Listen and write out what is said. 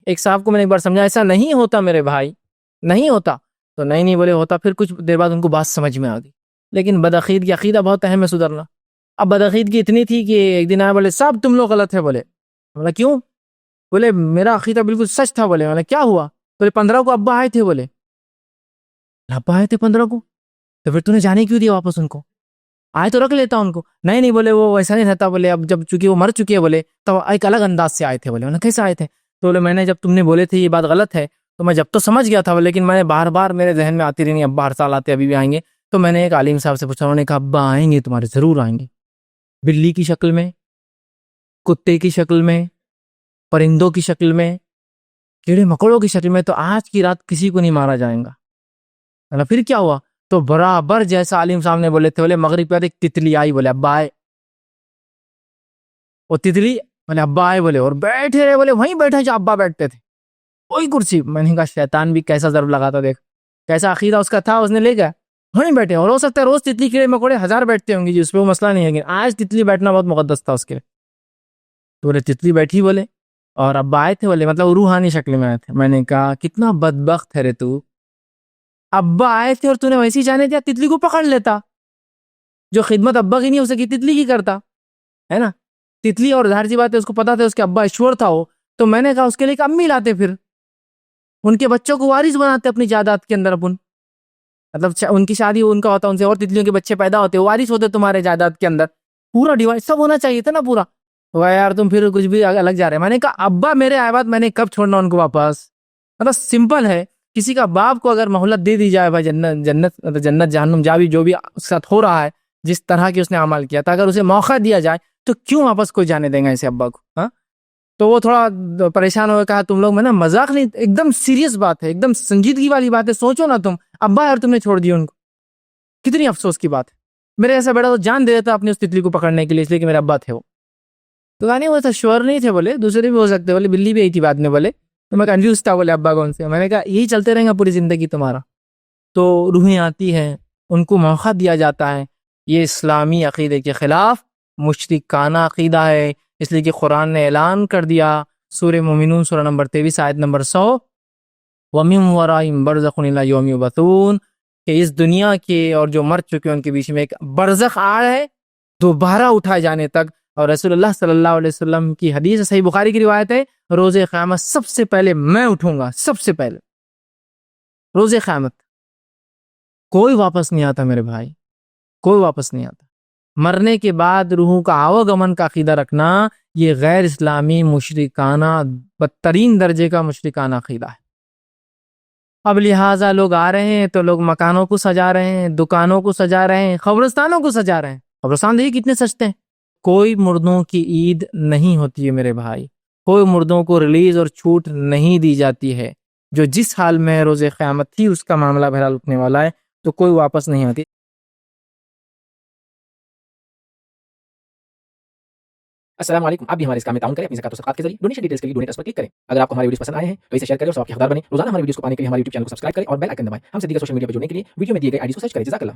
ایک صاحب کو میں نے ایک بار سمجھا ایسا نہیں ہوتا میرے بھائی، نہیں ہوتا، تو نہیں بولے ہوتا. پھر کچھ دیر بعد ان کو بات سمجھ میں آ گئی. لیکن بدعقید کی عقیدہ بہت اہم ہے سدھرنا. اب بدعقید کی اتنی تھی کہ ایک دن آیا بولے صاحب تم لوگ غلط ہے. بولے کیوں؟ بولے میرا عقیدہ بالکل سچ تھا. بولے کیا ہوا؟ بولے 15 کو ابا آئے تھے. بولے ابا آئے تھے 15 کو، تو پھر تو نے جانے کیوں دیا واپس ان کو؟ آئے تو رکھ لیتا ان کو. نہیں بولے وہ ویسا نہیں رہتا. بولے اب جب چونکہ وہ مر چکے ہیں بولے تو ایک الگ انداز سے آئے تھے. بولے کیسے آئے تھے؟ تو بولے میں نے جب تم نے بولے تھے یہ بات غلط ہے تو میں جب تو سمجھ گیا تھا، لیکن میں بار بار میرے ذہن میں آتی رہی ابا ہر سال آتے ابھی بھی آئیں گے. تو میں نے ایک عالم صاحب سے پوچھا، انہوں نے کہا ابا آئیں گے تمہارے، ضرور آئیں گے، بلی کی شکل میں، کتے کی شکل میں، پرندوں کی شکل میں، کیڑے مکوڑوں کی شکل میں. تو آج کی رات کسی کو نہیں مارا جائے گا. پھر کیا ہوا؟ تو برابر جیسا عالم صاحب نے بولے تھے، بولے مغرب کے بعد ایک تتلی آئی. بولے ابا آئے. وہ تتلی بولے ابا آئے. بولے اور بیٹھے رہے. بولے وہیں بیٹھے جہاں ابا بیٹھتے تھے، وہی کرسی. میں نے کہا شیطان بھی کیسا ضرب لگاتا، دیکھ کیسا عقیدہ اس کا تھا، اس نے لے گیا وہیں بیٹھے. اور ہو سکتا ہے روز تتلی کیڑے مکوڑے 1000 بیٹھتے ہوں گے جی، اس پہ وہ مسئلہ نہیں ہے، لیکن آج تتلی بیٹھنا بہت مقدس تھا اس کے. تو بولے تتلی بیٹھی. بولے اور ابا آئے تھے. بولے مطلب روحانی شکل میں آئے تھے. میں نے کہا کتنا بدبخت ہے رے تو، ابا آئے تھے اور تو نے ویسے ہی جانے دیا، تتلی کو پکڑ لیتا. جو خدمت ابا کی نہیں ہو سکی تتلی کی کرتا ہے نا. تتلی اور ظاہر سی بات ہے اس کو پتا تھا اس کے ابا ایشور تھا وہ. تو میں نے کہا اس کے لیے ایک امی لاتے، پھر ان کے بچوں کو وارث بناتے اپنی جائیداد کے اندر. اپن مطلب ان کی شادی ان کا ہوتا، ان سے اور تتلیوں کے بچے پیدا ہوتے، وارث ہوتے تمہارے جائیداد کے اندر. پورا ڈیوائس سب ہونا چاہیے تھا نا پورا. تو یار تم پھر کچھ بھی الگ جا رہے. میں نے کہا ابا میرے آئے بعد میں نے کب چھوڑنا ان کو واپس. مطلب سمپل ہے، کسی کا باپ کو اگر مہلت دے دی جائے بھائی، جنت جہنم جا بھی جو بھی اس کے ساتھ ہو رہا ہے، جس طرح کی اس نے عمل کیا تھا، اگر اسے موقع دیا جائے تو کیوں واپس کوئی جانے دیں گا اسے ابا کو؟ ہاں. تو وہ تھوڑا پریشان ہو، کہا تم لوگ میں نا مذاق نہیں، ایک دم سیریس بات ہے، ایک دم سنجیدگی والی بات ہے. سوچو نا تم ابا یار تم نے چھوڑ دیا ان کو، کتنی افسوس کی بات ہے. میرے ایسا بیٹا تو جان دے دیتا اپنی اس تتلی کو پکڑنے کے لیے، اس لیے کہ میرے ابا تھے وہ. تو کہا نہیں وہ تو شور نہیں تھے. بولے دوسرے بھی ہو سکتے. بولے بلی بھی آئی تھی بعد میں. بولے تو میں کنفیوز تھا. بولے ابا کون سے؟ میں نے کہا یہی چلتے رہیں گا پوری زندگی تمہارا. تو روحیں آتی ہیں، ان کو موقع دیا جاتا ہے. یہ اسلامی عقیدے کے خلاف مشرکانہ عقیدہ ہے. اس لیے کہ قرآن نے اعلان کر دیا سورہ مومنون سورہ نمبر 23 آیت نمبر 100، وَمِن وَرَائِهِمْ بَرْزَخٌ إِلَىٰ يَوْمِ يُبْعَثُونَ، کہ اس دنیا کے اور جو مر چکے ان کے بیچ میں ایک برزخ آڑ ہے دوبارہ اٹھائے جانے تک. اور رسول اللہ صلی اللہ علیہ وسلم کی حدیث صحیح بخاری کی روایت ہے، روز قیامت سب سے پہلے میں اٹھوں گا، سب سے پہلے روز قیامت. کوئی واپس نہیں آتا میرے بھائی، کوئی واپس نہیں آتا. مرنے کے بعد روحوں کا آواگمن کا عقیدہ رکھنا یہ غیر اسلامی مشرکانہ بدترین درجے کا مشرکانہ عقیدہ ہے. اب لہٰذا لوگ آ رہے ہیں تو لوگ مکانوں کو سجا رہے ہیں، دکانوں کو سجا رہے ہیں، قبرستانوں کو سجا رہے ہیں. قبرستان دیکھیے کتنے سجتے ہیں. کوئی مردوں کی عید نہیں ہوتی ہے میرے بھائی، کوئی مردوں کو ریلیز اور چھوٹ نہیں دی جاتی ہے. جو جس حال میں روز قیامت تھی اس کا معاملہ بہرحال اٹھنے والا ہے، تو کوئی واپس نہیں آتی. السلام علیکم. آپ بھی ہمارے اس کام میں تعاون کریں اپنی زکات و صدقات کے ذریعے. ڈونیشن ڈیٹیلز کے لیے ڈونیٹ اس پر کلک کریں. اگر آپ کو ہمارے ویڈیوز پسند آئے ہیں تو اسے شیئر کریں اور ثواب کے حقدار بنیں. روزانہ ہمارے ویڈیوز کو پانے کے لیے ہمارے یوٹیوب چینل کو سبسکرائب کریں اور بیل آئکن دبائیں. ہم سے دیگر سوشل میڈیا پر جڑنے کے لیے ویڈیو میں دیے گئے آئی ڈی کو سرچ کریں. جزاک اللہ.